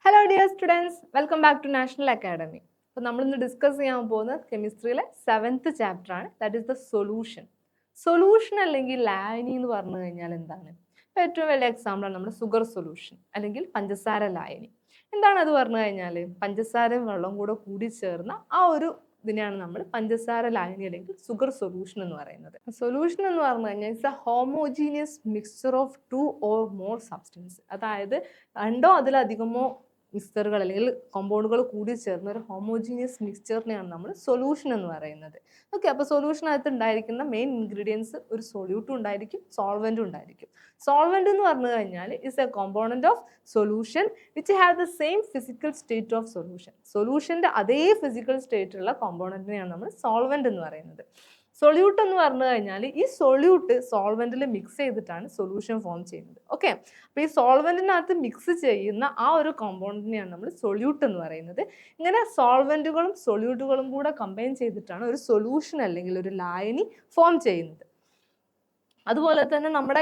Hello dear students, welcome back to National Academy. അപ്പോൾ നമ്മളിന്ന് discuss ചെയ്യാൻ പോകുന്നത് കെമിസ്ട്രിയിലെ 7th ചാപ്റ്റർ ആണ്. That is the solution. Solution അല്ലെങ്കിൽ ലായനി എന്ന് പറഞ്ഞു കഴിഞ്ഞാൽ എന്താണ്? ഇപ്പോൾ ഏറ്റവും വലിയ എക്സാമ്പിളാണ് നമ്മുടെ സുഗർ സൊല്യൂഷൻ അല്ലെങ്കിൽ പഞ്ചസാര ലായനി. എന്താണ് അത് പറഞ്ഞു കഴിഞ്ഞാൽ പഞ്ചസാരയും വെള്ളവും കൂടെ കൂടി ചേർന്ന ആ ഒരു ഇതിനെയാണ് നമ്മൾ പഞ്ചസാര ലായനി അല്ലെങ്കിൽ സുഗർ സൊല്യൂഷൻ എന്ന് പറയുന്നത്. സൊല്യൂഷൻ എന്ന് പറഞ്ഞു കഴിഞ്ഞാൽ it's A homogeneous mixture of 2 or more substance. അതായത് രണ്ടോ അതിലധികമോ മിക്സ്ചറുകൾ അല്ലെങ്കിൽ കോമ്പൗണ്ടുകൾ കൂടി ചേർന്ന ഒരു ഹോമോജീനിയസ് മിക്സ്ചറിനെയാണ് നമ്മൾ സൊല്യൂഷൻ എന്ന് പറയുന്നത്. ഓക്കെ, അപ്പോൾ സൊല്യൂഷനകത്ത് ഉണ്ടായിരിക്കുന്ന മെയിൻ ഇൻഗ്രീഡിയൻസ് ഒരു സൊല്യൂട്ടും ഉണ്ടായിരിക്കും, സോൾവെൻറ്റും ഉണ്ടായിരിക്കും. സോൾവെന്റ് എന്ന് പറഞ്ഞു കഴിഞ്ഞാൽ is a component of solution which have the same physical state of solution. സൊല്യൂഷൻ്റെ അതേ ഫിസിക്കൽ സ്റ്റേറ്റുള്ള കോമ്പോണന്റിനെയാണ് നമ്മൾ സോൾവെന്റ് എന്ന് പറയുന്നത്. സൊല്യൂട്ട് എന്ന് പറഞ്ഞു കഴിഞ്ഞാൽ ഈ സൊല്യൂട്ട് സോൾവെന്റിൽ മിക്സ് ചെയ്തിട്ടാണ് സൊല്യൂഷൻ ഫോം ചെയ്യുന്നത്. ഓക്കെ, അപ്പോൾ ഈ സോൾവെന്റിനകത്ത് മിക്സ് ചെയ്യുന്ന ആ ഒരു കോമ്പൗണ്ടിനെയാണ് നമ്മൾ സൊല്യൂട്ട് എന്ന് പറയുന്നത്. ഇങ്ങനെ സോൾവെന്റുകളും സൊല്യൂട്ടുകളും കൂടെ കമ്പൈൻ ചെയ്തിട്ടാണ് ഒരു സൊല്യൂഷൻ അല്ലെങ്കിൽ ഒരു ലായനി ഫോം ചെയ്യുന്നത്. അതുപോലെ തന്നെ നമ്മുടെ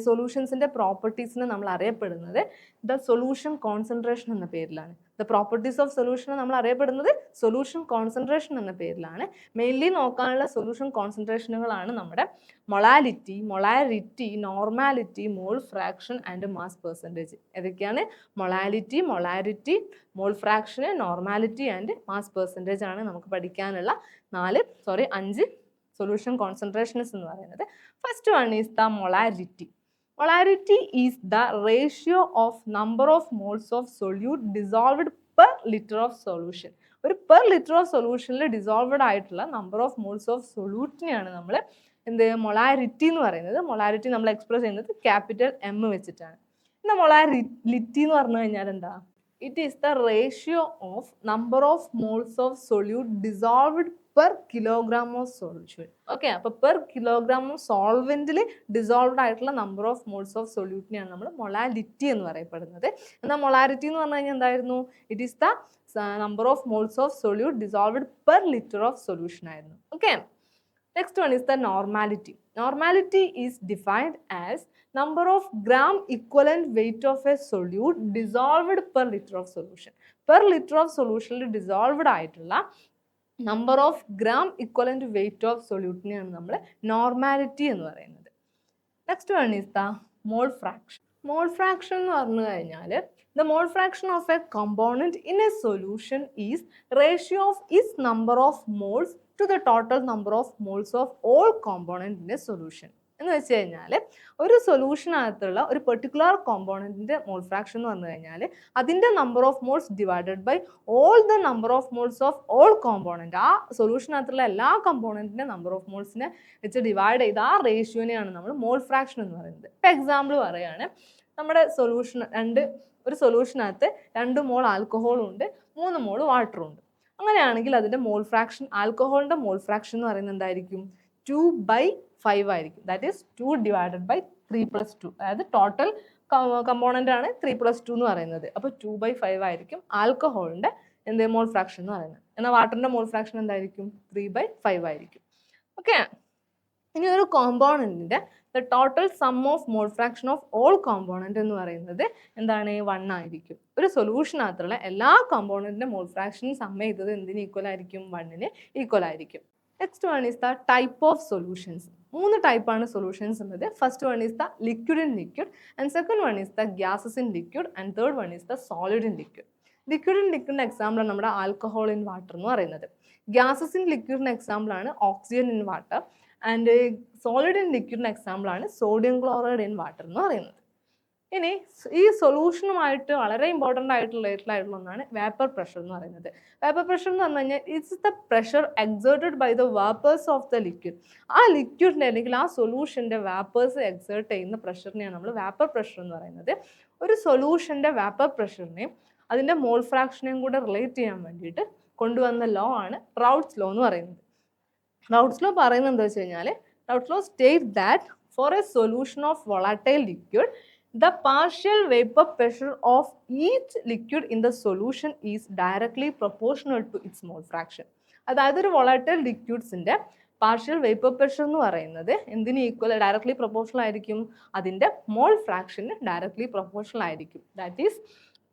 സൊല്യൂഷൻസിന്റെ പ്രോപ്പർട്ടീസിനെ നമ്മൾ അറിയപ്പെടുന്നത് ദ സൊല്യൂഷൻ കോൺസെൻട്രേഷൻ എന്ന പേരിലാണ്. ദ പ്രോപ്പർട്ടീസ് ഓഫ് സൊല്യൂഷൻ നമ്മൾ അറിയപ്പെടുന്നത് സൊല്യൂഷൻ കോൺസെൻട്രേഷൻ എന്ന പേരിലാണ്. മെയിൻലി നോക്കാനുള്ള സൊല്യൂഷൻ കോൺസെൻട്രേഷനുകളാണ് നമ്മുടെ molality, molarity, normality, mole fraction and mass percentage. ഏതൊക്കെയാണ്? Molality, mole fraction, normality and mass percentage ആണ് നമുക്ക് പഠിക്കാനുള്ള 5 solution concentrations എന്ന് പറയുന്നത്. First one is the molarity. Molarity is the ratio of number of moles of solute dissolved per liter of solution. ഒരു per liter of solutionൽ dissolved ആയിട്ടുള്ള number of moles of സൊല്യൂട്ടിനെയാണ് നമ്മൾ molarity എന്ന് പറയുന്നത്. Molarity നമ്മൾ express ചെയ്യുന്നത് capital M വെച്ചിട്ടാണ്. എന്നാൽ മൊളാരിറ്റി എന്ന് പറഞ്ഞു കഴിഞ്ഞാൽ എന്താ? It is the ratio of number of moles of solute dissolved per kilogram of solution. Okay, അപ്പോൾ പെർ കിലോഗ്രാം ഓഫ് സോൾവെന്റിൽ ഡിസോൾവഡ് ആയിട്ടുള്ള നമ്പർ ഓഫ് മോൾസ് ഓഫ് സൊല്യൂട്ടിനെയാണ് നമ്മൾ മൊളാലിറ്റി എന്ന് പറയപ്പെടുന്നത്. എന്നാൽ മൊളാരിറ്റി എന്ന് പറഞ്ഞു കഴിഞ്ഞാൽ എന്തായിരുന്നു? It is the number of moles of solute dissolved per litre of solution ആയിരുന്നു. Okay, next one is the normality. Normality is defined as number of gram equivalent weight of a solute dissolved per liter of solution. Per liter of solution dissolved ആയിട്ടുള്ള number of gram equivalent weight of സൊല്യൂട്ടിനെയാണ് നമ്മൾ normality എന്ന് പറയുന്നത്. Next one is the mole fraction. Mole fraction എന്ന് പറഞ്ഞു കഴിഞ്ഞാൽ the mole fraction of a component in a solution is ratio of its number of moles to the total number of moles of all component in a solution. എന്ന് വെച്ച് കഴിഞ്ഞാൽ ഒരു സൊല്യൂഷനകത്തുള്ള ഒരു particular കോമ്പോണൻറ്റിൻ്റെ മോൾ fraction എന്ന് പറഞ്ഞു കഴിഞ്ഞാൽ അതിൻ്റെ number of moles divided by all the number of moles of all component. ആ സൊല്യൂഷനകത്തുള്ള എല്ലാ കോമ്പോണൻറ്റിൻ്റെ നമ്പർ ഓഫ് മോൾസിനെ വെച്ച് ഡിവൈഡ് ചെയ്ത ആ റേഷ്യോനെയാണ് നമ്മൾ മോൾ ഫ്രാക്ഷൻ എന്ന് പറയുന്നത്. ഇപ്പോൾ എക്സാമ്പിൾ പറയുകയാണ്, നമ്മുടെ ഒരു സൊല്യൂഷനകത്ത് 2 മോൾ ആൽക്കഹോളും ഉണ്ട്, 3 മോൾ വാട്ടറും ഉണ്ട്. അങ്ങനെയാണെങ്കിൽ അതിൻ്റെ മോൾ ഫ്രാക്ഷൻ, ആൽക്കഹോളിൻ്റെ മോൾ ഫ്രാക്ഷൻ എന്ന് പറയുന്നത് എന്തായിരിക്കും? 2/5 ആയിരിക്കും. That is 2 divided by 3+2. അതായത് ടോട്ടൽ കമ്പോണൻ്റ് ആണ് 3+2 എന്ന് പറയുന്നത്. അപ്പോൾ 2/5 ആയിരിക്കും ആൽക്കഹോളിൻ്റെ മോൾ ഫ്രാക്ഷൻ എന്ന് പറയുന്നത്. എന്നാൽ വാട്ടറിൻ്റെ മോൾ ഫ്രാക്ഷൻ എന്തായിരിക്കും? 3/5 ആയിരിക്കും. ഓക്കെ, ഇനി ഒരു കോമ്പോണൻറ്റിൻ്റെ the total sum of mole fraction of all component എന്ന് പറയുന്നത് എന്താണ്? 1 ആയിരിക്കും. ഒരു സൊല്യൂഷനകത്തുള്ള എല്ലാ കോമ്പോണൻറ്റിൻ്റെ മോൾ ഫ്രാക്ഷൻ സം ചെയ്തത് എന്തിന് ഈക്വൽ ആയിരിക്കും? 1ന് ഈക്വൽ ആയിരിക്കും. Next one is the type of solutions. 3 ടൈപ്പാണ് സൊല്യൂഷൻസ് ഉള്ളത്. First one is the liquid in liquid, and second one is the gases in liquid, and third one is the solid in liquid. Liquid in ലിക്വിഡിൻ്റെ എക്സാമ്പിളാണ് നമ്മുടെ alcohol in water എന്ന് പറയുന്നത്. Gases in ലിക്വിഡിൻ്റെ എക്സാമ്പിളാണ് oxygen in water, and solid in ലിക്വിഡിൻ്റെ എക്സാമ്പിളാണ് sodium chloride in water എന്ന് പറയുന്നത്. ഇനി ഈ സൊല്യൂഷനുമായിട്ട് വളരെ ഇമ്പോർട്ടൻ്റ് ആയിട്ടുള്ള ഒന്നാണ് വേപ്പർ പ്രഷർ എന്ന് പറയുന്നത്. വേപ്പർ പ്രഷർ എന്ന് പറഞ്ഞു കഴിഞ്ഞാൽ it's the pressure exerted by the vapours of the liquid. ആ ലിക്വിഡിൻ്റെ അല്ലെങ്കിൽ ആ സൊല്യൂഷൻ്റെ വേപ്പേഴ്സ് എക്സേർട്ട് ചെയ്യുന്ന പ്രഷറിനെയാണ് നമ്മൾ വേപ്പർ പ്രഷർ എന്ന് പറയുന്നത്. ഒരു സൊല്യൂഷൻ്റെ വേപ്പർ പ്രഷറിനെയും അതിൻ്റെ മോൾ ഫ്രാക്ഷനെയും കൂടെ റിലേറ്റ് ചെയ്യാൻ വേണ്ടിയിട്ട് കൊണ്ടുവന്ന ലോ ആണ് റൗട്ട്സ് ലോ എന്ന് പറയുന്നത്. റൗട്ട്സ് ലോ പറയുന്നത് എന്താ വെച്ച് കഴിഞ്ഞാൽ, Raoult's law state that for a solution of volatile liquid the partial vapor pressure of each liquid in the solution is directly proportional to its mole fraction. അതായത് ഒരു volatile ലിക്വിഡ്സിൻ്റെ partial vapour pressure എന്ന് പറയുന്നത് എന്തിന് equal directly proportional ആയിരിക്കും? അതിൻ്റെ mole ഫ്രാക്ഷന് directly proportional ആയിരിക്കും. That is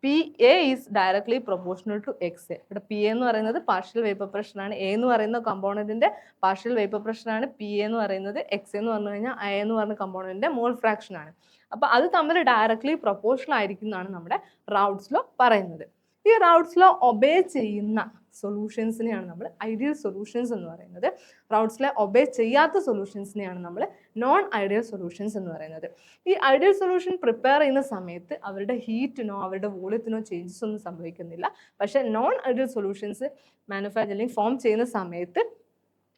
P A is directly proportional to X A. ഇവിടെ പി എന്ന് പറയുന്നത് പാർഷ്യൽ വേപ്പർ പ്രഷറാണ്. എ എന്ന് പറയുന്ന കമ്പോണന്റിന്റെ പാർഷ്യൽ വേപ്പർ പ്രഷറാണ്. പി എന്ന് പറയുന്നത് എക്സ് എന്ന് പറഞ്ഞു കഴിഞ്ഞാൽ ഐ എന്ന് പറയുന്ന കമ്പോണന്റിന്റെ മോൾ ഫ്രാക്ഷൻ ആണ്. അപ്പൊ അത് തമ്മിൽ ഡയറക്ട്ലി പ്രൊപ്പോർഷണൽ ആയിരിക്കും എന്നാണ് നമ്മുടെ റൗട്ട്സ് ലോ പറയുന്നത്. ഈ റൗട്ട്സ് ലോ ഒബേ ചെയ്യുന്ന സൊല്യൂഷൻസിനെയാണ് നമ്മൾ ഐഡിയൽ സൊല്യൂഷൻസ് എന്ന് പറയുന്നത്. റൗട്ട്സ് ലോ ഒബേ ചെയ്യാത്ത സൊല്യൂഷൻസിനെയാണ് നമ്മൾ നോൺ ഐഡിയൽ സൊല്യൂഷൻസ് എന്ന് പറയുന്നത്. ഈ ഐഡിയൽ സൊല്യൂഷൻ പ്രിപ്പയർ ചെയ്യുന്ന സമയത്ത് അവരുടെ ഹീറ്റിനോ അവരുടെ വോളിയത്തിനോ ചേഞ്ചസ് ഒന്നും സംഭവിക്കുന്നില്ല. പക്ഷേ നോൺ ഐഡിയൽ സൊല്യൂഷൻസ് മാനുഫാക്ചർ അല്ലെങ്കിൽ ഫോം ചെയ്യുന്ന സമയത്ത്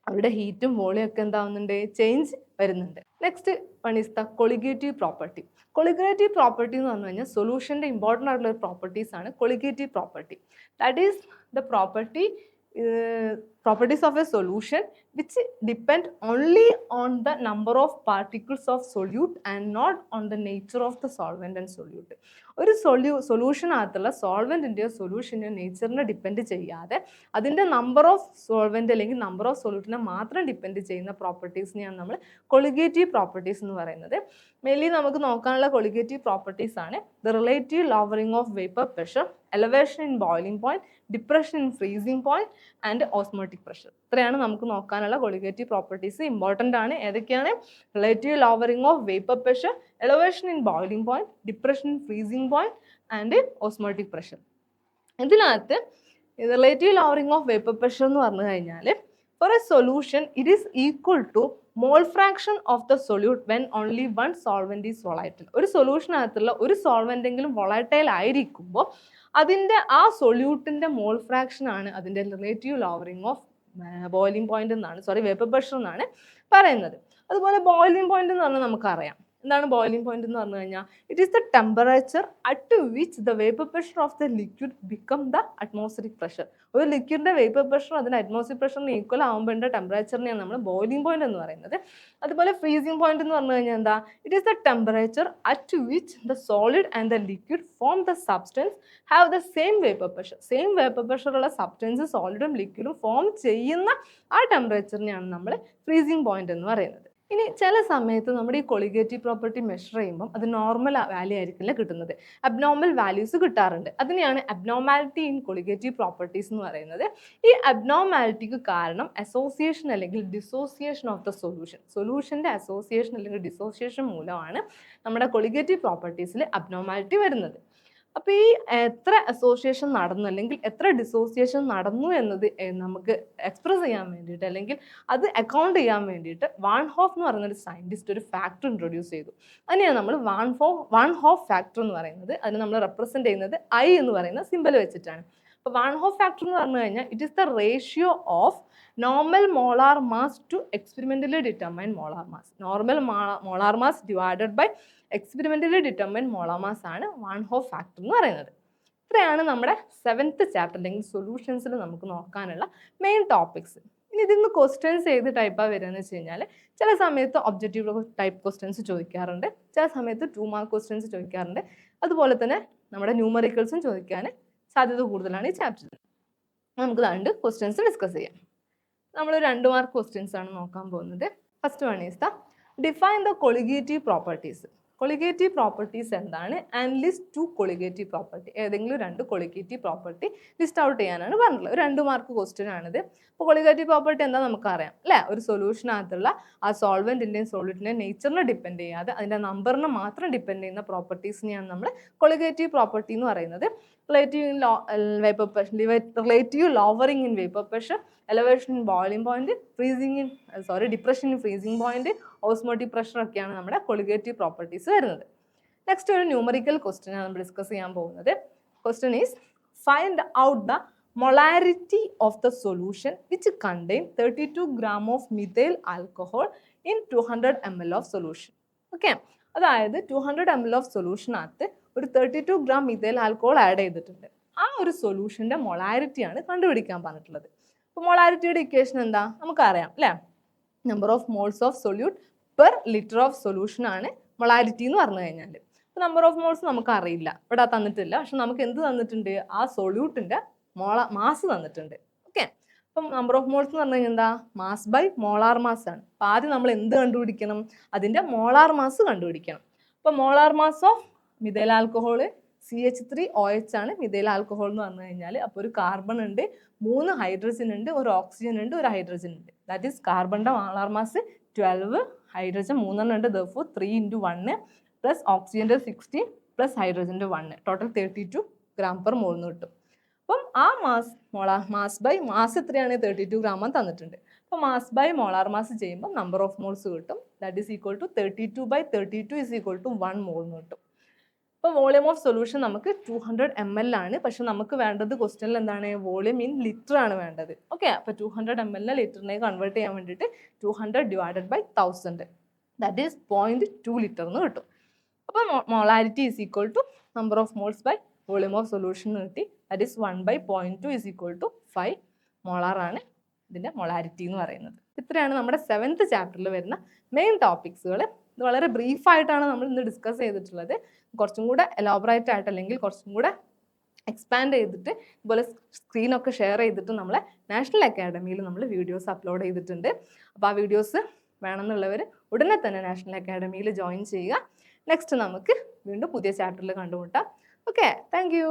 അവരുടെ ഹീറ്റും വോളിയം ഒക്കെ എന്താവുന്നുണ്ട്, ചേഞ്ച് വരുന്നുണ്ട്. Next one is the colligative property. Colligative property എന്ന് പറഞ്ഞു കഴിഞ്ഞാൽ സൊല്യൂഷൻ്റെ ഇമ്പോർട്ടൻ്റ് ആയിട്ടുള്ള ഒരു പ്രോപ്പർട്ടീസ് ആണ് colligative property. That is the properties of a solution which depend only on the number of particles of solute and not on the nature of the solvent and solute. ഒരു സൊല്യൂഷനകത്തുള്ള സോൾവെൻറ്റിൻ്റെയോ സൊല്യൂഷൻ്റെയോ നേച്ചറിനെ depend ചെയ്യാതെ അതിൻ്റെ number of solvent അല്ലെങ്കിൽ number of സൊല്യൂട്ടിനെ മാത്രം depend ചെയ്യുന്ന പ്രോപ്പർട്ടീസിനെയാണ് നമ്മൾ colligative properties എന്ന് പറയുന്നത്. Mainly നമുക്ക് നോക്കാനുള്ള കൊളിഗേറ്റീവ് പ്രോപ്പർട്ടീസ് ആണ് the relative lowering of vapour pressure, elevation in boiling point, depression in freezing point and osmotic pressure. ഇത്രയാണ് നമുക്ക് നോക്കാനുള്ള കൊളിഗേറ്റീവ് പ്രോപ്പർട്ടീസ്. ഇമ്പോർട്ടൻ്റ് ആണ്. ഏതൊക്കെയാണ്? Relative lowering of vapour pressure, elevation in boiling point, depression in freezing point and osmotic pressure. ഇതിനകത്ത് relative lowering of vapour pressure എന്ന് പറഞ്ഞു കഴിഞ്ഞാൽ for a solution it is equal to mole fraction of the solute when only one solvent is volatile. ഒരു സൊല്യൂഷനകത്തുള്ള ഒരു സോൾവെന്റെങ്കിലും വൊളൈറ്റൈൽ ആയിരിക്കുമ്പോൾ അതിൻ്റെ ആ സൊല്യൂട്ടിൻ്റെ മോൾ ഫ്രാക്ഷൻ ആണ് അതിൻ്റെ relative lowering of boiling point എന്നാണ് വേപ്പർ പ്രഷർ എന്നാണ് പറയുന്നത്. അതുപോലെ ബോയിലിംഗ് പോയിന്റ് എന്ന് പറഞ്ഞാൽ നമുക്കറിയാം. എന്താണ് ബോയിലിംഗ് പോയിന്റ് എന്ന് പറഞ്ഞു കഴിഞ്ഞാൽ it is the temperature at which the vapour pressure of the liquid become the atmospheric pressure. ഒരു ലിക്വിഡിന്റെ വേപ്പർ പ്രഷർ അതിന് അറ്റ്മോസ്ഫിയർ പ്രഷറിന് ഈക്വൽ ആകുമ്പോഴത്തെ ടെമ്പറേച്ചറിനെയാണ് നമ്മൾ ബോയിലിംഗ് പോയിന്റ് എന്ന് പറയുന്നത്. അതുപോലെ ഫ്രീസിംഗ് പോയിന്റ് എന്ന് പറഞ്ഞു കഴിഞ്ഞാൽ എന്താ? It is the temperature at which the solid and the liquid form the substance have the same vapour pressure. Same vapour പ്രഷറുള്ള സബ്സ്റ്റൻസ് സോളിഡും ലിക്വിഡും ഫോം ചെയ്യുന്ന ആ ടെമ്പറേച്ചറിനെയാണ് നമ്മൾ ഫ്രീസിംഗ് പോയിന്റ് എന്ന് പറയുന്നത്. ഇനി ചില സമയത്ത് നമ്മുടെ ഈ കൊളിഗേറ്റീവ് പ്രോപ്പർട്ടി മെഷർ ചെയ്യുമ്പം അത് നോർമൽ വാല്യൂ ആയിരിക്കില്ല കിട്ടുന്നത്, അബ്നോർമൽ വാല്യൂസ് കിട്ടാറുണ്ട്. അതിനെയാണ് അബ്നോർമാലിറ്റി ഇൻ കൊളിഗേറ്റീവ് പ്രോപ്പർട്ടീസ് എന്ന് പറയുന്നത്. ഈ അബ്നോർമാലിറ്റിക്ക് കാരണം അസോസിയേഷൻ അല്ലെങ്കിൽ ഡിസോസിയേഷൻ ഓഫ് ദ സൊല്യൂഷൻ്റെ അസോസിയേഷൻ അല്ലെങ്കിൽ ഡിസോസിയേഷൻ മൂലമാണ് നമ്മുടെ കൊളിഗേറ്റീവ് പ്രോപ്പർട്ടീസിൽ അബ്നോർമാലിറ്റി വരുന്നത്. അപ്പോൾ ഈ എത്ര അസോസിയേഷൻ നടന്നു അല്ലെങ്കിൽ എത്ര ഡിസോസിയേഷൻ നടന്നു എന്നത് നമുക്ക് എക്സ്പ്രസ് ചെയ്യാൻ വേണ്ടിയിട്ട് അല്ലെങ്കിൽ അത് അക്കൗണ്ട് ചെയ്യാൻ വേണ്ടിയിട്ട് വാൻ ഹോഫ് എന്ന് പറയുന്നൊരു സയൻറ്റിസ്റ്റ് ഒരു ഫാക്ടർ ഇൻട്രൊഡ്യൂസ് ചെയ്തു. അതിനെയാണ് നമ്മൾ വാൻ ഹോഫ് ഫാക്ടർ എന്ന് പറയുന്നത്. അതിന് നമ്മൾ റെപ്രസെൻറ്റ് ചെയ്യുന്നത് ഐ എന്ന് പറയുന്ന സിമ്പൽ വെച്ചിട്ടാണ്. അപ്പോൾ വാൻ ഹോഫ് ഫാക്ടർ എന്ന് പറഞ്ഞു കഴിഞ്ഞാൽ it is the ratio of normal molar mass to experimentally determine molar mass. Normal molar mass divided by experimentally determine molar mass ആണ് വാൻ ഹോഫ് ഫാക്ടർ എന്ന് പറയുന്നത്. ഇത്രയാണ് നമ്മുടെ 7th ചാപ്റ്റർ അല്ലെങ്കിൽ സൊല്യൂഷൻസിൽ നമുക്ക് നോക്കാനുള്ള മെയിൻ ടോപ്പിക്സ്. ഇനി ഇതിൽ നിന്ന് ക്വസ്റ്റ്യൻസ് ഏത് ടൈപ്പാണ് വരിക എന്ന് വെച്ച് കഴിഞ്ഞാൽ ചില സമയത്ത് ഒബ്ജക്റ്റീവ് ടൈപ്പ് ക്വസ്റ്റ്യൻസ് ചോദിക്കാറുണ്ട്, ചില സമയത്ത് 2 മാർക്ക് ക്വസ്റ്റ്യൻസ് ചോദിക്കാറുണ്ട്. അതുപോലെ തന്നെ നമ്മുടെ ന്യൂമറിക്കൽസും ചോദിക്കാൻ സാധ്യത കൂടുതലാണ് ഈ ചാപ്റ്ററിൽ. നമുക്ക് 2 ക്വസ്റ്റ്യൻസ് ഡിസ്കസ് ചെയ്യാം. നമ്മൾ 2 മാർക്ക് ക്വസ്റ്റ്യൻസ് ആണ് നോക്കാൻ പോകുന്നത്. First one is the define the colligative properties. Colligative properties എന്താണ്? And list 2 colligative property. ഏതെങ്കിലും 2 കൊളിഗേറ്റീവ് പ്രോപ്പർട്ടി ലിസ്റ്റ് ഔട്ട് ചെയ്യാനാണ് പറഞ്ഞിട്ടുള്ളത്. 2 മാർക്ക് ക്വസ്റ്റ്യൻ ആണിത്. അപ്പോൾ കൊളിഗേറ്റീവ് പ്രോപ്പർട്ടി എന്താ നമുക്കറിയാം അല്ലേ? ഒരു സൊല്യൂഷനകത്തുള്ള ആ സോൾവെൻറ്റിൻ്റെയും സോളിഡിൻ്റെയും നേച്ചറിനെ ഡിപ്പെൻഡ് ചെയ്യാതെ അതിൻ്റെ നമ്പറിനെ മാത്രം ഡിപ്പെൻഡ് ചെയ്യുന്ന പ്രോപ്പർട്ടീസിനെയാണ് നമ്മൾ കൊളിഗേറ്റീവ് പ്രോപ്പർട്ടി എന്ന് പറയുന്നത്. Relative lowering in vapour pressure, elevation in boiling point, depression in freezing point, osmotic pressure ഒക്കെയാണ് നമ്മുടെ കൊളിഗേറ്റീവ് പ്രോപ്പർട്ടീസ് വരുന്നത്. നെക്സ്റ്റ് ഒരു ന്യൂമറിക്കൽ ക്വസ്റ്റ്യൻ ആണ് നമ്മൾ ഡിസ്കസ് ചെയ്യാൻ പോകുന്നത്. Question is find out the molarity of the solution which contain 32 gram of methyl alcohol in 200 ml of solution. Okay, അതായത് 200 ml of solution അകത്ത് ഒരു 32 gram methyl alcohol ആഡ് ചെയ്തിട്ടുണ്ട്. ആ ഒരു സൊല്യൂഷൻ്റെ മൊളാരിറ്റിയാണ് കണ്ടുപിടിക്കാൻ പറഞ്ഞിട്ടുള്ളത്. അപ്പോൾ മൊളാരിറ്റിയുടെ ഇക്വേഷൻ എന്താ നമുക്കറിയാം അല്ലേ? Number of moles of solute per litre of solution ആണ് മൊളാരിറ്റി എന്ന് പറഞ്ഞു കഴിഞ്ഞാൽ. അപ്പോൾ നമ്പർ ഓഫ് മോൾസ് നമുക്ക് അറിയില്ല, ഇവിടെ തന്നിട്ടില്ല. പക്ഷെ നമുക്ക് എന്ത് തന്നിട്ടുണ്ട്? ആ സൊല്യൂട്ടിൻ്റെ മാസ് തന്നിട്ടുണ്ട്. ഓക്കെ, അപ്പം നമ്പർ ഓഫ് മോൾസ് എന്ന് പറഞ്ഞു കഴിഞ്ഞാൽ എന്താ? മാസ് ബൈ മോളാർ മാസ് ആണ്. അപ്പോൾ ആദ്യം നമ്മൾ എന്ത് കണ്ടുപിടിക്കണം? അതിൻ്റെ മോളാർ മാസ് കണ്ടുപിടിക്കണം. അപ്പോൾ molar mass of methyl alcohol CH3OH ആണ് മിഥൈൽ ആൽക്കഹോൾ എന്ന് പറഞ്ഞു കഴിഞ്ഞാൽ. അപ്പോൾ ഒരു കാർബൺ ഉണ്ട്, 3 ഹൈഡ്രജൻ ഉണ്ട്, ഒരു ഓക്സിജൻ ഉണ്ട്, ഒരു ഹൈഡ്രജൻ ഉണ്ട്. ദാറ്റ് ഈസ് കാർബണിൻ്റെ മോളാർ മാസ് 12, ഹൈഡ്രജൻ 3 ഉണ്ട്, therefore 3 × 1 പ്ലസ് ഓക്സിജൻ്റെ 16 പ്ലസ് ഹൈഡ്രജൻ്റെ 1, ടോട്ടൽ 32 gram per mole എന്ന് കിട്ടും. അപ്പം ആ മാസ് എത്രയാണ്? 32 gram തന്നിട്ടുണ്ട്. അപ്പോൾ മാസ് ബൈ മോളാർ മാസ് ചെയ്യുമ്പോൾ നമ്പർ ഓഫ് മോൾസ് കിട്ടും. That is equal to 32/32 is equal to 1 mole എന്ന് കിട്ടും. അപ്പോൾ വോളിയം ഓഫ് സൊല്യൂഷൻ നമുക്ക് 200 ml ആണ്. പക്ഷെ നമുക്ക് വേണ്ടത് ക്വസ്റ്റ്യനിൽ എന്താണ്? വോളിയം ഇൻ ലിറ്റർ ആണ് വേണ്ടത്. ഓക്കെ, അപ്പോൾ 200 ml ലിറ്ററിനെ കൺവേർട്ട് ചെയ്യാൻ വേണ്ടിയിട്ട് 200 / 1000 ദാറ്റ് ഈസ് 0.2 ലിറ്റർ എന്ന് കിട്ടും. അപ്പോൾ molarity is equal to number of moles by volume of solution കിട്ടി. That is 1/0.2 is equal to 5 molar ആണ് ഇതിൻ്റെ മൊളാരിറ്റി എന്ന് പറയുന്നത്. ഇത്രയാണ് നമ്മുടെ 7th ചാപ്റ്ററിൽ വരുന്ന മെയിൻ ടോപ്പിക്സുകൾ. ഇത് വളരെ ബ്രീഫായിട്ടാണ് നമ്മൾ ഇന്ന് ഡിസ്കസ് ചെയ്തിട്ടുള്ളത്. കുറച്ചും കൂടെ എലോബറേറ്റ് ആയിട്ട് അല്ലെങ്കിൽ കുറച്ചും കൂടെ എക്സ്പാൻഡ് ചെയ്തിട്ട് ഇതുപോലെ സ്ക്രീനൊക്കെ ഷെയർ ചെയ്തിട്ട് നമ്മളെ നാഷണൽ അക്കാഡമിയിൽ നമ്മൾ വീഡിയോസ് അപ്ലോഡ് ചെയ്തിട്ടുണ്ട്. അപ്പോൾ ആ വീഡിയോസ് വേണമെന്നുള്ളവർ ഉടനെ തന്നെ നാഷണൽ അക്കാഡമിയിൽ ജോയിൻ ചെയ്യുക. നെക്സ്റ്റ് നമുക്ക് വീണ്ടും പുതിയ ചാപ്റ്ററിൽ കണ്ടുമുട്ടാം. Okay, thank you.